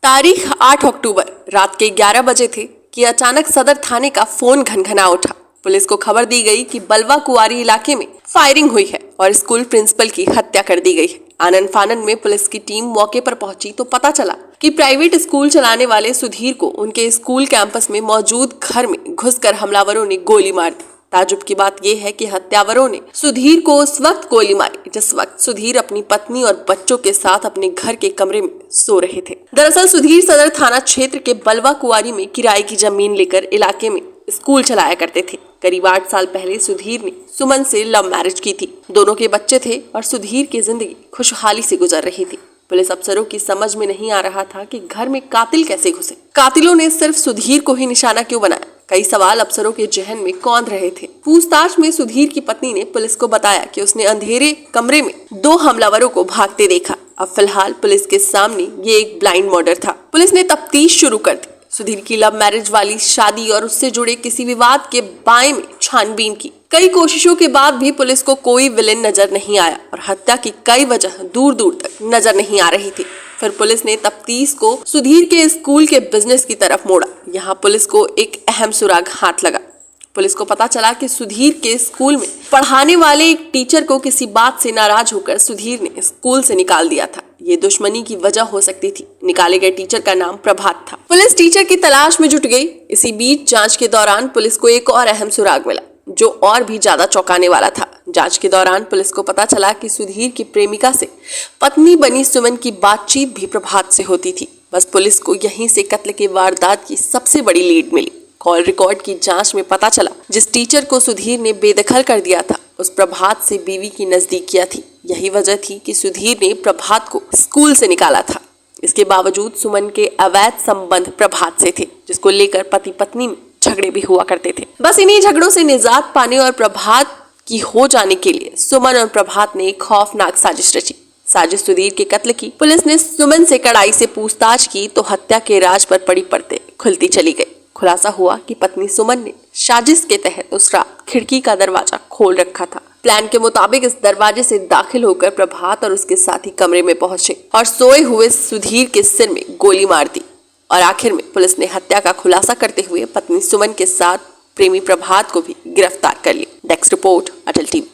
तारीख 8 अक्टूबर रात के 11 बजे थे कि अचानक सदर थाने का फोन घनघना उठा। पुलिस को खबर दी गई कि बलवा कुआरी इलाके में फायरिंग हुई है और स्कूल प्रिंसिपल की हत्या कर दी गई है। आनन फानन में पुलिस की टीम मौके पर पहुंची तो पता चला कि प्राइवेट स्कूल चलाने वाले सुधीर को उनके स्कूल कैंपस में मौजूद घर में घुसकर हमलावरों ने गोली मार दी। ताजुब की बात यह है कि हत्यावरों ने सुधीर को उस वक्त गोली मारी जिस वक्त सुधीर अपनी पत्नी और बच्चों के साथ अपने घर के कमरे में सो रहे थे। दरअसल सुधीर सदर थाना क्षेत्र के बलवा कुआरी में किराए की जमीन लेकर इलाके में स्कूल चलाया करते थे। करीब 8 साल पहले सुधीर ने सुमन से लव मैरिज की थी। दोनों के बच्चे थे और सुधीर की जिंदगी खुशहाली से गुजर रही थी। पुलिस अफसरों की समझ में नहीं आ रहा था कि घर में कातिल कैसे घुसे। कातिलों ने सिर्फ सुधीर को ही निशाना क्यों बनाया? कई सवाल अफसरों के जहन में कौंध रहे थे। पूछताछ में सुधीर की पत्नी ने पुलिस को बताया कि उसने अंधेरे कमरे में 2 हमलावरों को भागते देखा। अब फिलहाल पुलिस के सामने ये एक ब्लाइंड मर्डर था। पुलिस ने तफ्तीश शुरू कर दी। सुधीर की लव मैरिज वाली शादी और उससे जुड़े किसी विवाद के बारे में छानबीन की। कई कोशिशों के बाद भी पुलिस को कोई विलेन नजर नहीं आया और हत्या की कई वजह दूर दूर तक नजर नहीं आ रही थी। फिर पुलिस ने तफ्तीश को सुधीर के स्कूल के बिजनेस की तरफ मोड़ा। यहाँ पुलिस को एक अहम सुराग हाथ लगा। पुलिस को पता चला कि सुधीर के स्कूल में पढ़ाने वाले एक टीचर को किसी बात से नाराज होकर सुधीर ने स्कूल से निकाल दिया था। ये दुश्मनी की वजह हो सकती थी। निकाले गए टीचर का नाम प्रभात था। पुलिस टीचर की तलाश में जुट गई। इसी बीच जांच के दौरान पुलिस को एक और अहम सुराग मिला जो और भी ज्यादा चौंकाने वाला था। जांच के दौरान पुलिस को पता चला कि सुधीर की प्रेमिका से पत्नी बनी सुमन की बातचीत भी प्रभात से होती थी। बस पुलिस को यहीं से कत्ल के वारदात की सबसे बड़ी लीड मिली। कॉल रिकॉर्ड की जांच में पता चला जिस टीचर को सुधीर ने बेदखल कर दिया था उस प्रभात से बीवी की नजदीकियां थी। यही वजह थी कि सुधीर ने प्रभात को स्कूल से निकाला था। इसके बावजूद सुमन के अवैध संबंध प्रभात से थे जिसको लेकर पति पत्नी में झगड़े भी हुआ करते थे। बस इन्हीं झगड़ों से निजात पाने और प्रभात की हो जाने के लिए सुमन और प्रभात ने एक खौफनाक साजिश रची। साजिश सुधीर के कत्ल की। पुलिस ने सुमन से कड़ाई से पूछताछ की तो हत्या के राज पर पड़ी परतें खुलती चली गई। खुलासा हुआ कि पत्नी सुमन ने साजिश के तहत उस रात खिड़की का दरवाजा खोल रखा था। प्लान के मुताबिक इस दरवाजे से दाखिल होकर प्रभात और उसके साथी कमरे में पहुंचे और सोए हुए सुधीर के सिर में गोली मार दी। और आखिर में पुलिस ने हत्या का खुलासा करते हुए पत्नी सुमन के साथ प्रेमी प्रभात को भी गिरफ्तार कर लिया। डेस्क रिपोर्ट, अटल टीवी।